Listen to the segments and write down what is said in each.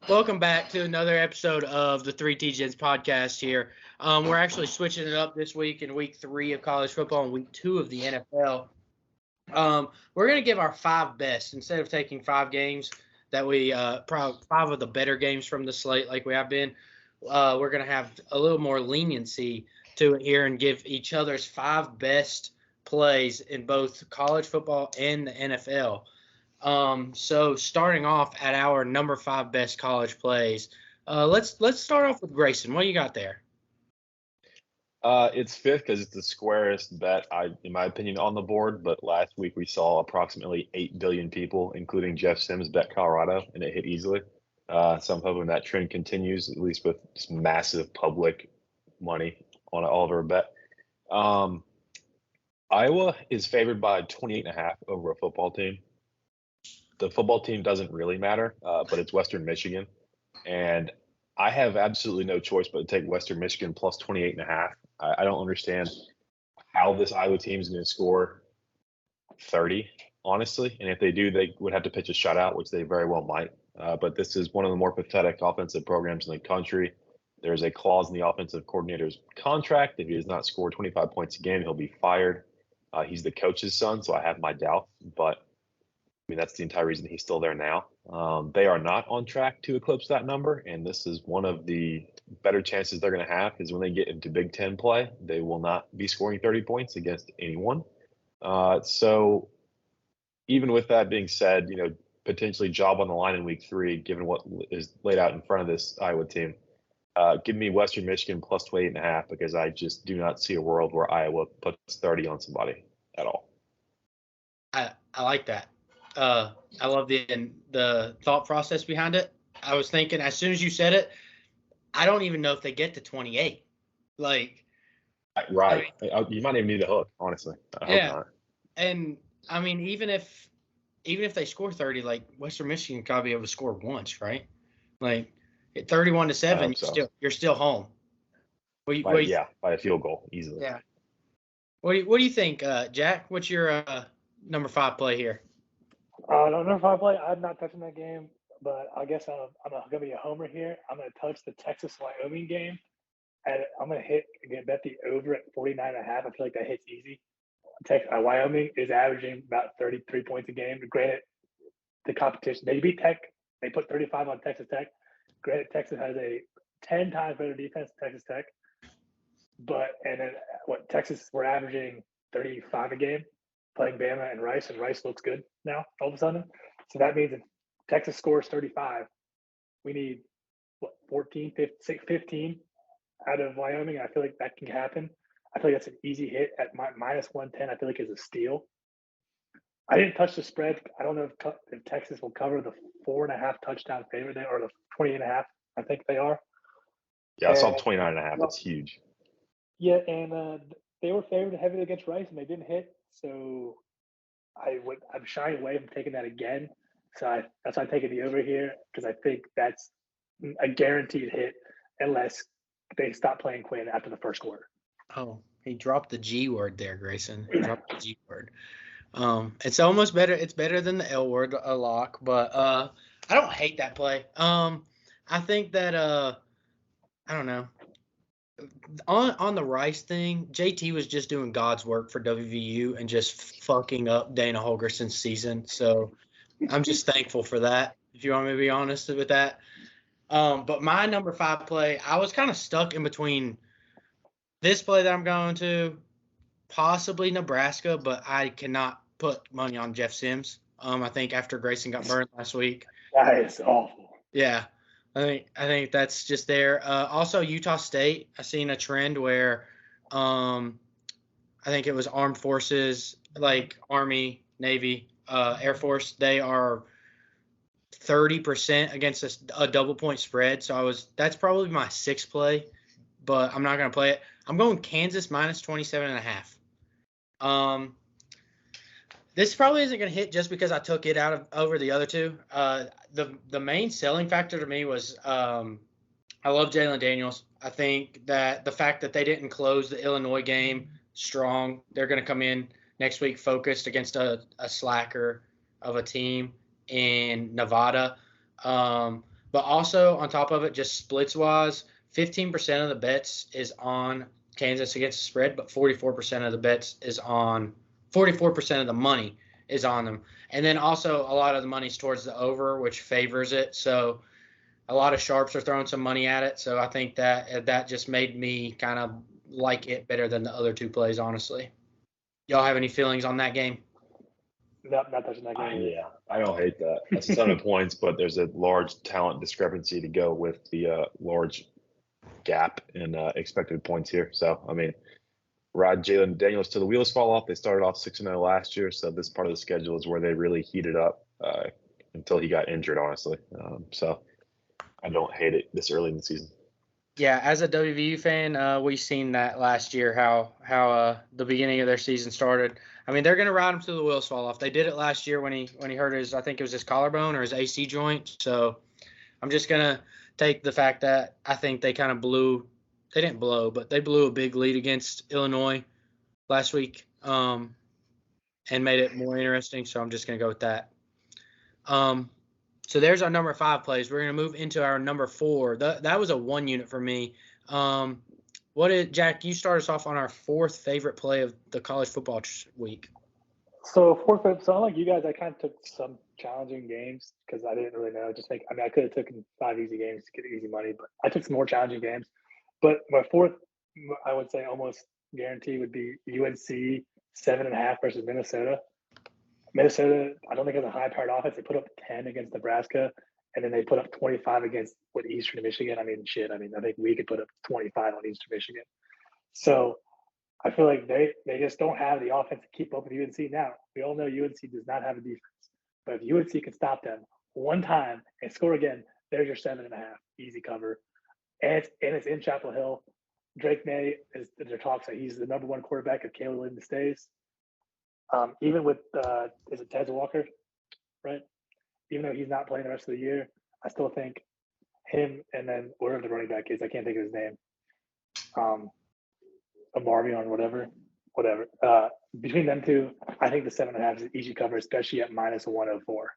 Welcome back to another episode of the 3T Gens podcast here. We're actually switching it up this week in week 3 of college football and week 2 of the NFL. We're going to give our 5 best instead of taking 5 games that we probably 5 of the better games from the slate like we have been. We're going to have a little more leniency to it here and give each other's 5 best plays in both college football and the NFL. So starting off at our number 5 best college plays, let's start off with Grayson. What do you got there? It's fifth because it's the squarest bet, in my opinion, on the board. But last week we saw approximately 8 billion people, including Jeff Sims, bet Colorado, and it hit easily. So I'm hoping that trend continues, at least with this massive public money on an Oliver bet. Iowa is favored by 28.5 over a football team. The football team doesn't really matter, but it's Western Michigan. And I have absolutely no choice but to take Western Michigan plus 28.5. I don't understand how this Iowa team is going to score 30, honestly. And if they do, they would have to pitch a shutout, which they very well might. But this is one of the more pathetic offensive programs in the country. There's a clause in the offensive coordinator's contract. If he does not score 25 points a game, he'll be fired. He's the coach's son, so I have my doubts. But I mean, that's the entire reason he's still there now. They are not on track to eclipse that number, and this is one of the better chances they're going to have is when they get into Big Ten play, they will not be scoring 30 points against anyone. So even with that being said, potentially job on the line in week 3, given what is laid out in front of this Iowa team, give me Western Michigan plus 28.5 because I just do not see a world where Iowa puts 30 on somebody at all. I like that. I love the thought process behind it. I was thinking as soon as you said it, I don't even know if they get to 28. Like, right. I mean, you might even need a hook, honestly. I hope not. And I mean, even if they score 30, like Western Michigan could be able to score once, right? Like at 31-7, you're still home. By a field goal easily. Yeah. What do you think, Jack? What's your number 5 play here? Number 5 play. I'm not touching that game, but I guess I'm going to be a homer here. I'm going to touch the Texas-Wyoming game, and I'm going to bet the over at 49.5. I feel like that hits easy. Wyoming is averaging about 33 points a game. Granted, the competition, they beat Tech. They put 35 on Texas Tech. Granted, Texas has a 10 times better defense than Texas Tech. Texas were averaging 35 a game, playing Bama and Rice looks good now all of a sudden. So that means if Texas scores 35, we need 15 out of Wyoming. I feel like that can happen. I feel like that's an easy hit at minus 110. I feel like is a steal. I didn't touch the spread. I don't know if Texas will cover the 4.5 touchdown favorite there or the 28.5. I think they are. Yeah, I saw 29.5. That's huge. Yeah, and they were favored heavily against Rice, and they didn't hit. So I'm shying away from taking that again. So that's why I'm taking the over here because I think that's a guaranteed hit unless they stop playing Quinn after the first quarter. Oh, he dropped the G word there, Grayson. He dropped the G word. It's almost better. It's better than the L word, a lock, but I don't hate that play. I think that I don't know. On the Rice thing, JT was just doing God's work for WVU and just fucking up Dana Holgerson's season. So I'm just thankful for that, if you want me to be honest with that. But my number 5 play, I was kind of stuck in between this play that I'm going to, possibly Nebraska, but I cannot put money on Jeff Sims. I think after Grayson got burned last week. That is awful. Yeah. I think that's just there. Also, Utah State, I've seen a trend where I think it was armed forces, like Army, Navy, Air Force, they are 30% against a double point spread. So that's probably my 6th play, but I'm not going to play it. I'm going Kansas minus 27.5. This probably isn't going to hit just because I took it over the other two. The main selling factor to me was I love Jalen Daniels. I think that the fact that they didn't close the Illinois game strong, they're going to come in next week focused against a slacker of a team in Nevada. But also on top of it, just splits wise, 15% of the bets is on Kansas against the spread, but 44% of the bets is on 44% of the money is on them. And then also a lot of the money's towards the over, which favors it. So a lot of sharps are throwing some money at it. So I think that just made me kind of like it better than the other two plays, honestly. Y'all have any feelings on that game? Not touching that game. Yeah, I don't hate that. That's a ton of points, but there's a large talent discrepancy to go with the large gap in expected points here. So, I mean, ride Jalen Daniels till the wheels fall off. They started off 6-0 last year, so this part of the schedule is where they really heated up until he got injured, honestly. So I don't hate it this early in the season. Yeah, as a WVU fan, we've seen that last year how the beginning of their season started. I mean, they're going to ride him till the wheels fall off. They did it last year when he hurt his, I think it was his collarbone or his AC joint. So I'm just going to take the fact that I think they kind of they didn't blow, but they blew a big lead against Illinois last week and made it more interesting. So I'm just going to go with that. So there's our number 5 plays. We're going to move into our number 4. That was a 1 unit for me. Jack, you start us off on our 4th favorite play of the college football week. So unlike you guys, I kind of took some challenging games because I didn't really know. I could have taken 5 easy games to get easy money, but I took some more challenging games. But my 4th, I would say almost guarantee would be UNC 7.5 versus Minnesota. Minnesota, I don't think has a high-powered offense. They put up 10 against Nebraska, and then they put up 25 against Eastern Michigan. I think we could put up 25 on Eastern Michigan. So I feel like they just don't have the offense to keep up with UNC now. We all know UNC does not have a defense. But if UNC can stop them one time and score again, there's your 7.5 easy cover. And it's in Chapel Hill. Drake May is their talks that he's the number 1 quarterback if Caleb Williams stays. Even with is it Tez Walker, right? Even though he's not playing the rest of the year, I still think him and then whatever the running back is, I can't think of his name. Amarvion, whatever. Between them two, I think the 7.5 is an easy cover, especially at -104.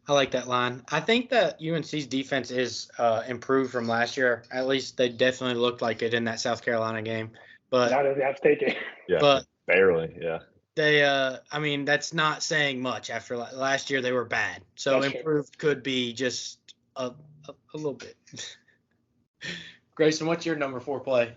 I like that line. I think that UNC's defense is improved from last year. At least they definitely looked like it in that South Carolina game. But not in the App State game. Yeah, but barely. Yeah. They, I mean, that's not saying much. After last year, they were bad. So that's improved true. Could be just a little bit. Grayson, what's your number 4 play?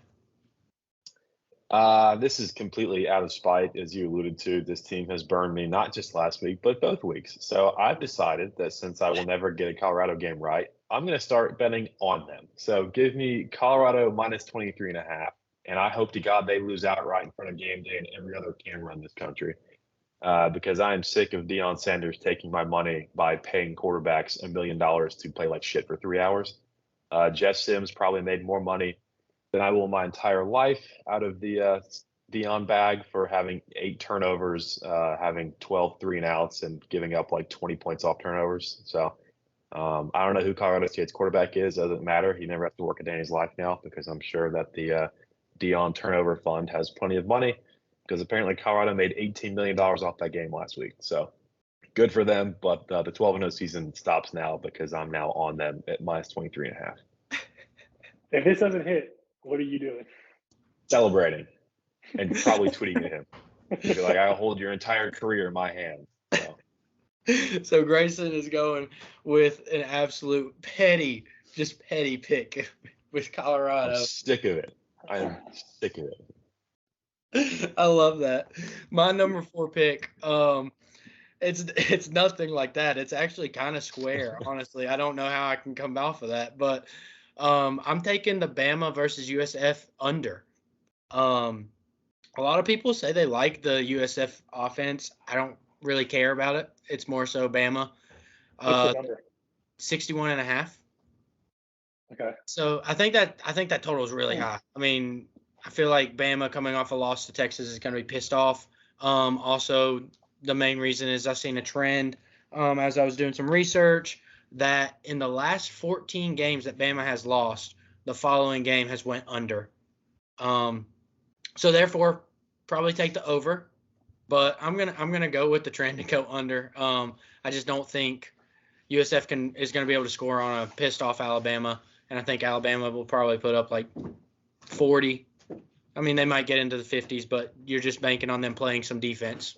This is completely out of spite, as you alluded to. This team has burned me not just last week, but both weeks. So I've decided that since I will never get a Colorado game right, I'm going to start betting on them. So give me Colorado -23.5. And I hope to God they lose outright in front of game day and every other camera in this country because I am sick of Deion Sanders taking my money by paying quarterbacks $1 million to play like shit for 3 hours. Jeff Sims probably made more money than I will my entire life out of the Deion bag for having 8 turnovers, having 12 3-and-outs, and giving up like 20 points off turnovers. So I don't know who Colorado State's quarterback is. It doesn't matter. He never has to work a day in his life now because I'm sure that the Deion turnover fund has plenty of money because apparently Colorado made $18 million off that game last week. So good for them. But the 12-0 season stops now because I'm now on them at -23.5. If this doesn't hit, what are you doing? Celebrating and probably tweeting at him. You're like, I'll hold your entire career in my hands. So Grayson is going with an absolute petty pick with Colorado. I'm sick of it. I am sick of it. I love that. My number 4 pick, it's nothing like that. It's actually kind of square, honestly. I don't know how I can come off of that, but I'm taking the Bama versus USF under. A lot of people say they like the USF offense. I don't really care about it. It's more so Bama. 61.5. Okay. So I think that total is really high. I mean, I feel like Bama coming off a loss to Texas is going to be pissed off. Also, the main reason is I've seen a trend as I was doing some research that in the last 14 games that Bama has lost, the following game has went under. So therefore, probably take the over. But I'm gonna go with the trend and go under. I just don't think USF is going to be able to score on a pissed off Alabama, and I think Alabama will probably put up like 40. I mean, they might get into the 50s, but you're just banking on them playing some defense.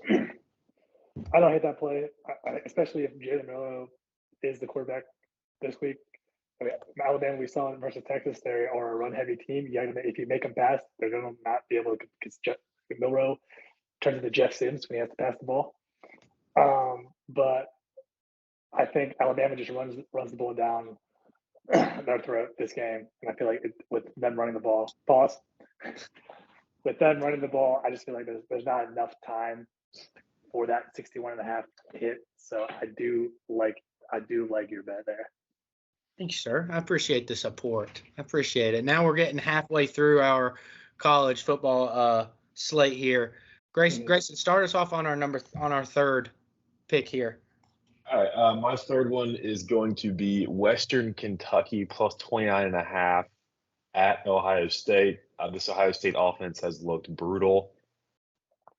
I don't hate that play, especially if Jalen Milroe is the quarterback this week. I mean, Alabama, we saw it versus Texas. They are a run-heavy team. If you make them pass, they're going to not be able to, because Milroe turns into Jeff Sims when he has to pass the ball. But I think Alabama just runs the ball down their throat this game, and I feel like with them running the ball, with them running the ball, I just feel like there's not enough time for that 61.5 hit. So I do like your bet there. Thank you, sir. I appreciate the support. I appreciate it. Now we're getting halfway through our college football slate here. Grayson, start us off on our third pick here. All right, my third one is going to be Western Kentucky plus 29.5 at Ohio State. This Ohio State offense has looked brutal.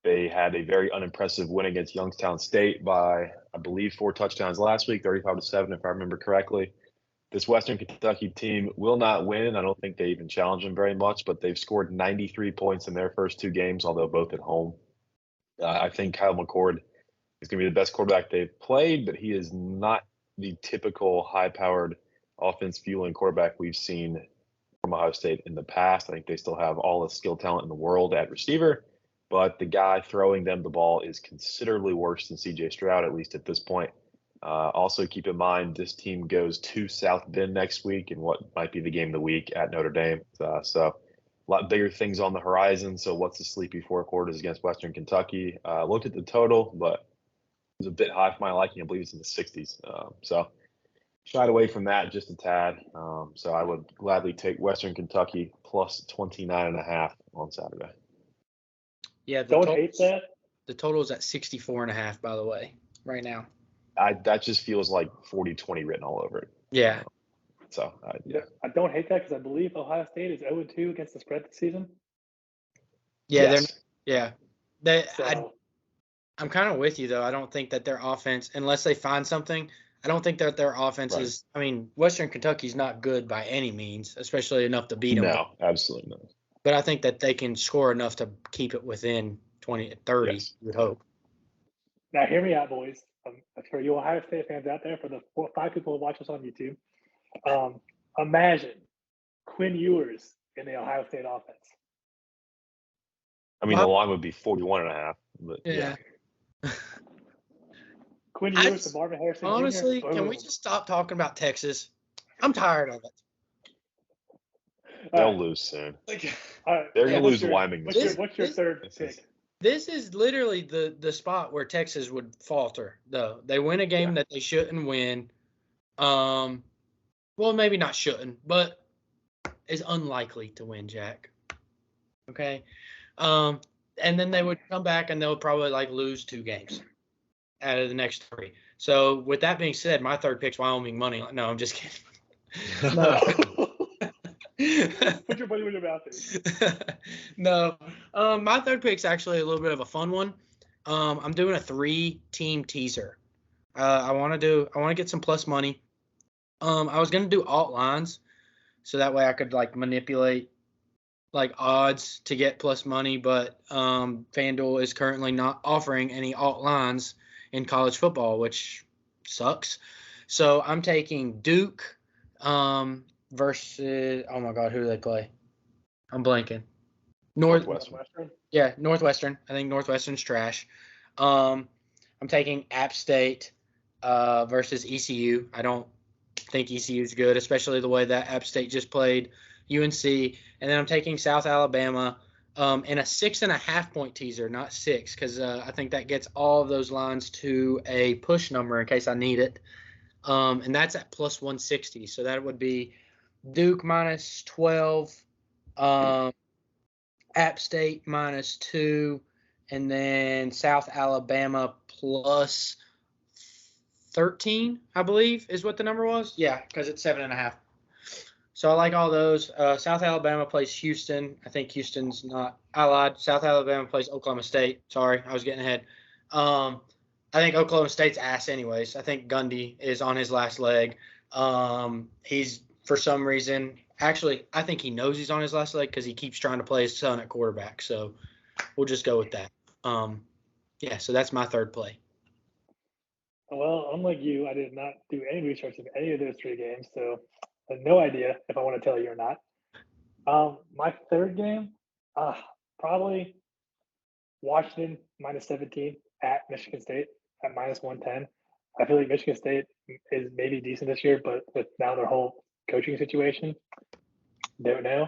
They had a very unimpressive win against Youngstown State by, I believe, 4 touchdowns last week, 35-7, if I remember correctly. This Western Kentucky team will not win. I don't think they even challenge them very much, but they've scored 93 points in their first 2 games, although both at home. I think Kyle McCord is going to be the best quarterback they've played, but he is not the typical high-powered offense-fueling quarterback we've seen from Ohio State in the past. I think they still have all the skill talent in the world at receiver, but the guy throwing them the ball is considerably worse than C.J. Stroud, at least at this point. Also, keep in mind, this team goes to South Bend next week in what might be the game of the week at Notre Dame. So a lot bigger things on the horizon. So what's the sleepy 4 quarters against Western Kentucky? Looked at the total, but it was a bit high for my liking. I believe it's in the 60s. So shied away from that just a tad. So I would gladly take Western Kentucky plus 29.5 on Saturday. Yeah, don't hate that. The total is at 64.5, by the way, right now. That just feels like 40-20 written all over it. Yeah. Yeah. I don't hate that because I believe Ohio State is 0-2 against the spread this season. Yeah, yes. I'm kind of with you, though. I don't think that their offense, unless they find something, I don't think that their offense is – I mean, Western Kentucky's not good by any means, especially enough to beat them. No, absolutely not. But I think that they can score enough to keep it within 20-30, yes. You would hope. Now, hear me out, boys. For you Ohio State fans out there, for the 5 people who watch us on YouTube, imagine Quinn Ewers in the Ohio State offense. I mean, the line would be 41.5. But yeah. Quinn Ewers to Marvin Harrison. Honestly, Jr. Can we just stop talking about Texas? I'm tired of it. They'll lose soon. All right. They're going to lose Wyoming. What's your third pick? This is literally the spot where Texas would falter, though. They win a game that they shouldn't win. Well, maybe not shouldn't, but is unlikely to win, Jack. Okay? And then they would come back and they'll probably lose 2 games out of the next 3. So with that being said, my third pick's Wyoming money. No, I'm just kidding. No. Put your money where your mouth is. No. My third pick's actually a little bit of a fun one. I'm doing a 3-team teaser. I want to get some plus money. I was going to do alt lines so that way I could manipulate odds to get plus money, but FanDuel is currently not offering any alt lines in college football, which sucks. So I'm taking Duke versus, oh my God, who do they play? I'm blanking. Northwestern. Yeah, Northwestern. I think Northwestern's trash. I'm taking App State versus ECU. I don't think ECU is good, especially the way that App State just played UNC. And then I'm taking South Alabama in a 6.5-point teaser, not 6, because I think that gets all of those lines to a push number in case I need it. And that's at plus 160. So that would be Duke minus 12, App State minus 2, and then South Alabama plus 13, I believe, is what the number was. Yeah, because it's 7.5. So I like all those. South Alabama plays Houston. I think Houston's not – I lied. South Alabama plays Oklahoma State. Sorry, I was getting ahead. I think Oklahoma State's ass anyways. I think Gundy is on his last leg. He's, for some reason, actually, I think he knows he's on his last leg because he keeps trying to play his son at quarterback. So we'll just go with that. So that's my third play. Well, unlike you, I did not do any research of any of those three games, so I have no idea if I want to tell you or not. My third game, probably Washington -17 at Michigan State at -110. I feel like Michigan State is maybe decent this year, but with now their whole coaching situation, don't know.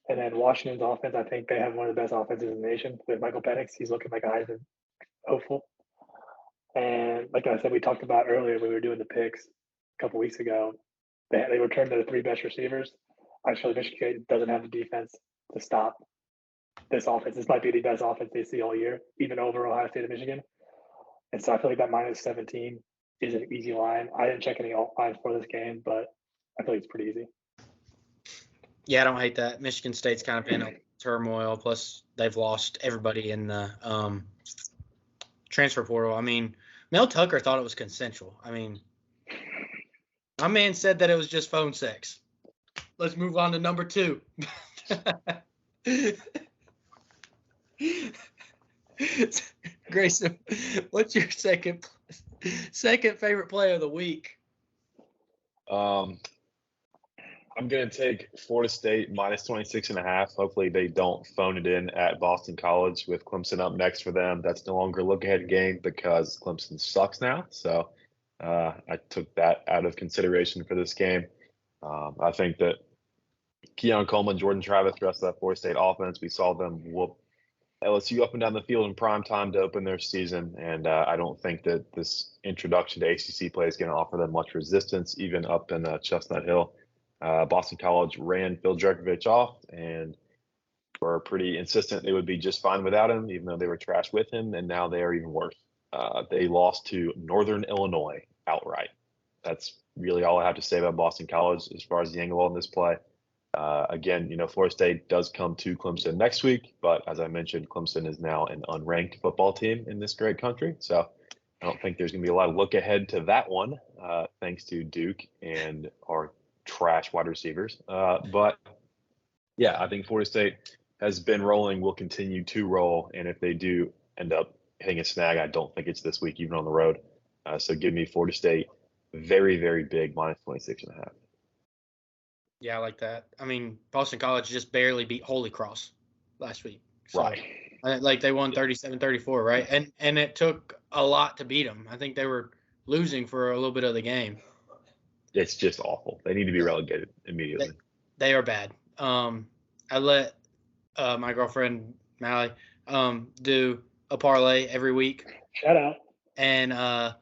And then Washington's offense, I think they have one of the best offenses in the nation with Michael Penix. He's looking like a Heisman hopeful. And like I said, we talked about earlier when we were doing the picks a couple weeks ago, they returned to the three best receivers. I feel like Michigan State doesn't have the defense to stop this offense. This might be the best offense they see all year, even over Ohio State and Michigan. And so I feel like that -17 is an easy line. I didn't check any alt lines for this game, but I feel like it's pretty easy. Yeah, I don't hate that. Michigan State's kind of in a turmoil. Plus, they've lost everybody in the transfer portal. I mean, Mel Tucker thought it was consensual. I mean, my man said that it was just phone sex. Let's move on to number 2. Grayson, what's your second favorite play of the week? I'm going to take Florida State -26.5. Hopefully they don't phone it in at Boston College with Clemson up next for them. That's no longer a look-ahead game because Clemson sucks now. So I took that out of consideration for this game. I think that Keon Coleman, Jordan Travis, rest of that Florida State offense, we saw them whoop LSU up and down the field in prime time to open their season. And I don't think that this introduction to ACC play is going to offer them much resistance, even up in Chestnut Hill. Boston College ran Phil Jerkovich off and were pretty insistent they would be just fine without him, even though they were trash with him, and now they are even worse. They lost to Northern Illinois outright. That's really all I have to say about Boston College as far as the angle on this play. Again, Florida State does come to Clemson next week, but as I mentioned, Clemson is now an unranked football team in this great country. So I don't think there's going to be a lot of look ahead to that one, thanks to Duke and our trash wide receivers. But yeah, I think Florida State has been rolling, will continue to roll. And if they do end up hitting a snag, I don't think it's this week, even on the road. So give me Florida State very, very big -26.5. Yeah, I like that. I mean, Boston College just barely beat Holy Cross last week. So, right. Like they won 37-34, right? And it took a lot to beat them. I think they were losing for a little bit of the game. It's just awful. They need to be relegated immediately. They are bad. I let my girlfriend Mally do a parlay every week. Shout out. And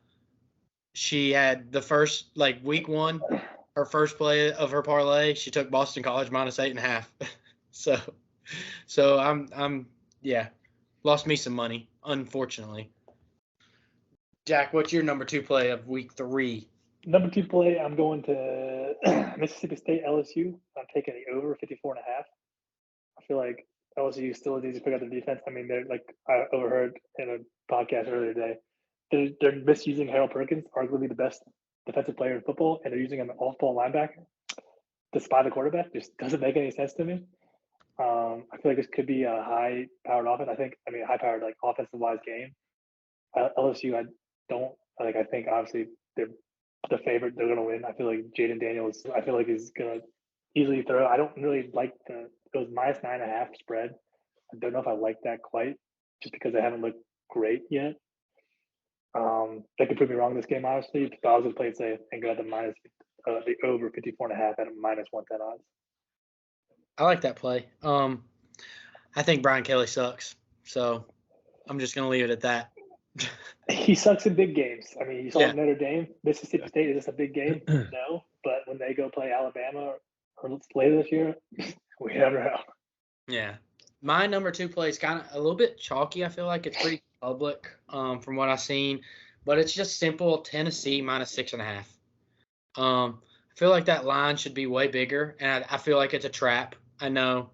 she had the first, week 1, her first play of her parlay, she took Boston College -8.5. so I'm lost me some money, unfortunately. Jack, what's your number 2 play of week 3? Number 2 play, I'm going to Mississippi State LSU. I'm taking the over 54.5. I feel like LSU still needs to pick up their defense. I mean, they're I overheard in a podcast earlier today, they're misusing Harold Perkins, arguably the best defensive player in football, and they're using him an off-ball linebacker to spy the quarterback. Just doesn't make any sense to me. I feel like this could be a high-powered offense. A high-powered offensive-wise game. LSU, I think obviously they're the favorite. They're going to win. I feel like Jaden Daniels, is going to easily throw. I don't really like it was -9.5 spread. I don't know if I like that quite, just because they haven't looked great yet. They could prove me wrong this game, obviously, but I was going to play it safe and go at the over 54.5 at -110 odds. I like that play. I think Brian Kelly sucks, so I'm just going to leave it at that. He sucks in big games. I mean, you saw Notre Dame, Mississippi State. Is this a big game? No, but when they go play Alabama or later this year, we never know. Yeah, my number 2 play is kind of a little bit chalky. I feel like it's pretty public from what I've seen, but it's just simple. Tennessee -6.5. I feel like that line should be way bigger, and I feel like it's a trap. I know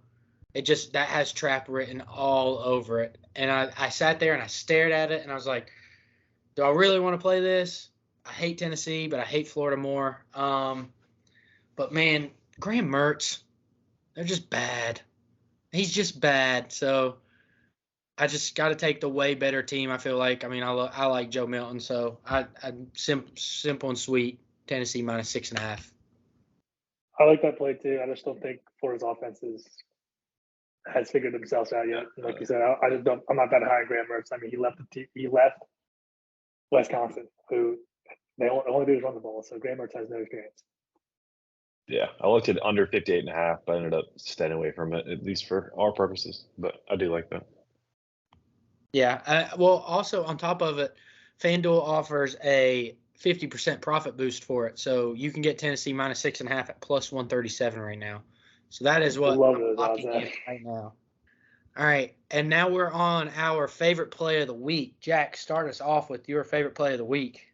that has trap written all over it. And I sat there and I stared at it, and I was like, do I really want to play this? I hate Tennessee, but I hate Florida more. But, man, Graham Mertz, they're just bad. He's just bad. So I just got to take the way better team, I feel like. I mean, I like Joe Milton, so I'm simple and sweet. Tennessee minus 6.5. I like that play too. I just don't think Florida's has figured themselves out yet. And like you said, I just don't. I'm not that high on Graham Mertz. I mean, he left Wisconsin, who they only do is run the ball. So Graham Mertz has no experience. Yeah, I looked at under 58.5, but I ended up staying away from it, at least for our purposes. But I do like that. Yeah. Well, also on top of it, FanDuel offers a 50% profit boost for it. So you can get Tennessee minus 6.5 at plus 137 right now. So that is what I'm locking in right now. All right. And now we're on our favorite play of the week. Jack, start us off with your favorite play of the week.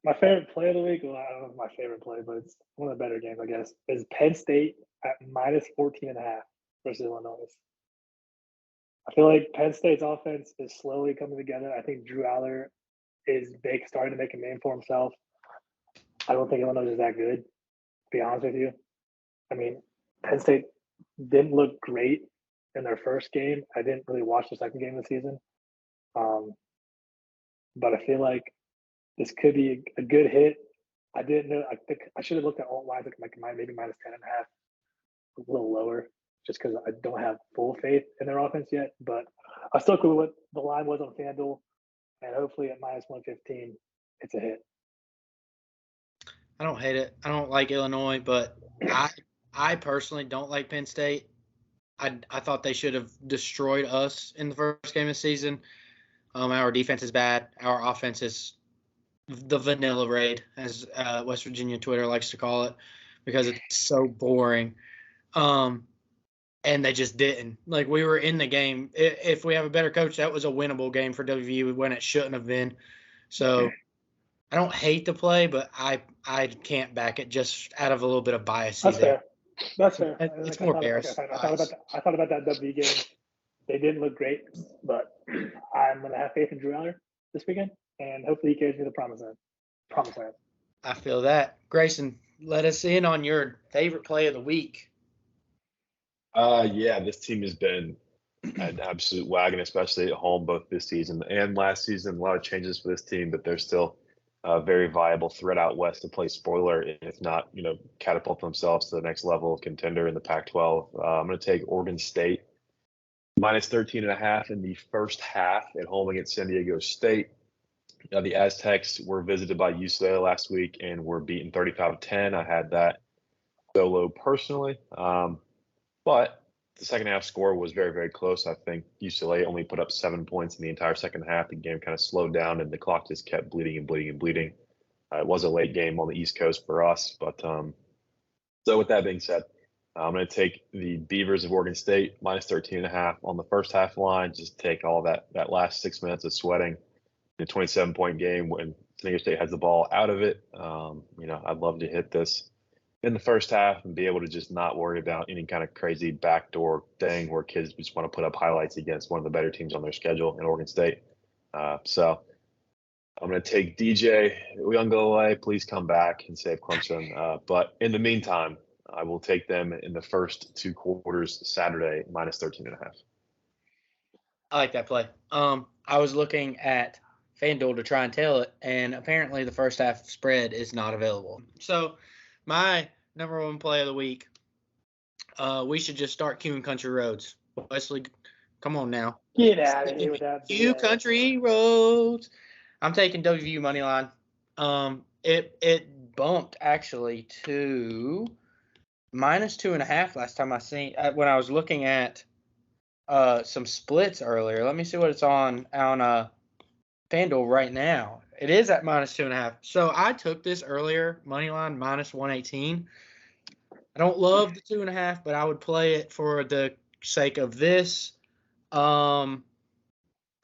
My favorite play of the week, well, I don't know if my favorite play, but it's one of the better games, I guess, is Penn State at minus 14.5 versus Illinois. I feel like Penn State's offense is slowly coming together. I think Drew Aller is starting to make a name for himself. I don't think Illinois is that good, to be honest with you. I mean, Penn State didn't look great in their first game. I didn't really watch the second game of the season. But I feel like this could be a good hit. I didn't know. I think I should have looked at alt lines, like maybe minus 10.5, a little lower, just because I don't have full faith in their offense yet. But I stuck with what the line was on FanDuel, and hopefully at minus 115, it's a hit. I don't hate it. I don't like Illinois, but I personally don't like Penn State. I thought they should have destroyed us in the first game of the season. Our defense is bad. Our offense is the vanilla raid, as West Virginia Twitter likes to call it, because it's so boring. And they just didn't. Like, we were in the game. If we have a better coach, that was a winnable game for WVU when it shouldn't have been. So I don't hate the play, but I can't back it just out of a little bit of bias. That's fair. That's fair. It's more Bears. I thought about that W game. They didn't look great, but I'm going to have faith in Drew Aller this weekend, and hopefully he carries me to the promised land. I feel that. Grayson, let us in on your favorite play of the week. Yeah, this team has been an absolute wagon, especially at home, both this season and last season. A lot of changes for this team, but they're still a very viable threat out west to play spoiler, if not, catapult themselves to the next level of contender in the Pac-12. I'm going to take Oregon State minus 13.5 in the first half at home against San Diego State. The Aztecs were visited by UCLA last week and were beaten 35-10. I had that solo personally. But the second half score was very, very close. I think UCLA only put up 7 points in the entire second half. The game kind of slowed down and the clock just kept bleeding and bleeding and bleeding. It was a late game on the East Coast for us. But so with that being said, I'm going to take the Beavers of Oregon State minus 13.5 on the first half line. Just take all that last 6 minutes of sweating in a 27-point game when San Diego State has the ball out of it. I'd love to hit this in the first half and be able to just not worry about any kind of crazy backdoor thing where kids just want to put up highlights against one of the better teams on their schedule in Oregon State. So I'm going to take DJ Uyunglele. Please come back and save Clemson. But in the meantime, I will take them in the first 2 quarters Saturday, minus 13.5. I like that play. I was looking at FanDuel to try and tell it, and apparently the first half spread is not available. So my number one play of the week, we should just start queuing country roads. Wesley, come on now. Get out of here with that. Queue country roads. I'm taking WVU money line. It bumped actually to minus 2.5 last time I seen when I was looking at some splits earlier. Let me see what it's on FanDuel right now. It is at minus 2.5. So I took this earlier, money line minus 118. I don't love the 2.5, but I would play it for the sake of this. I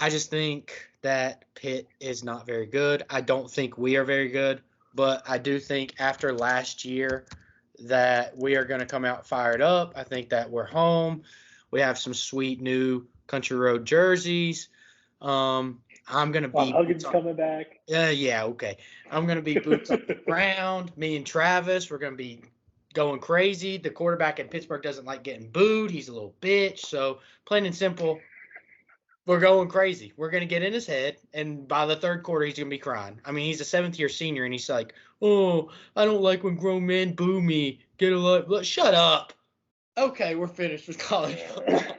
just think that Pitt is not very good. I don't think we are very good, but I do think after last year that we are going to come out fired up. I think that we're home. We have some sweet new Country Road jerseys. I'm gonna be Huggins coming back. Yeah, okay. I'm gonna be boots on the ground. Me and Travis, we're gonna be going crazy. The quarterback in Pittsburgh doesn't like getting booed. He's a little bitch. So plain and simple, we're going crazy. We're gonna get in his head, and by the third quarter, he's gonna be crying. I mean, he's a 7th-year senior, and he's like, "Oh, I don't like when grown men boo me. Get a life." Shut up. Okay, we're finished with college football.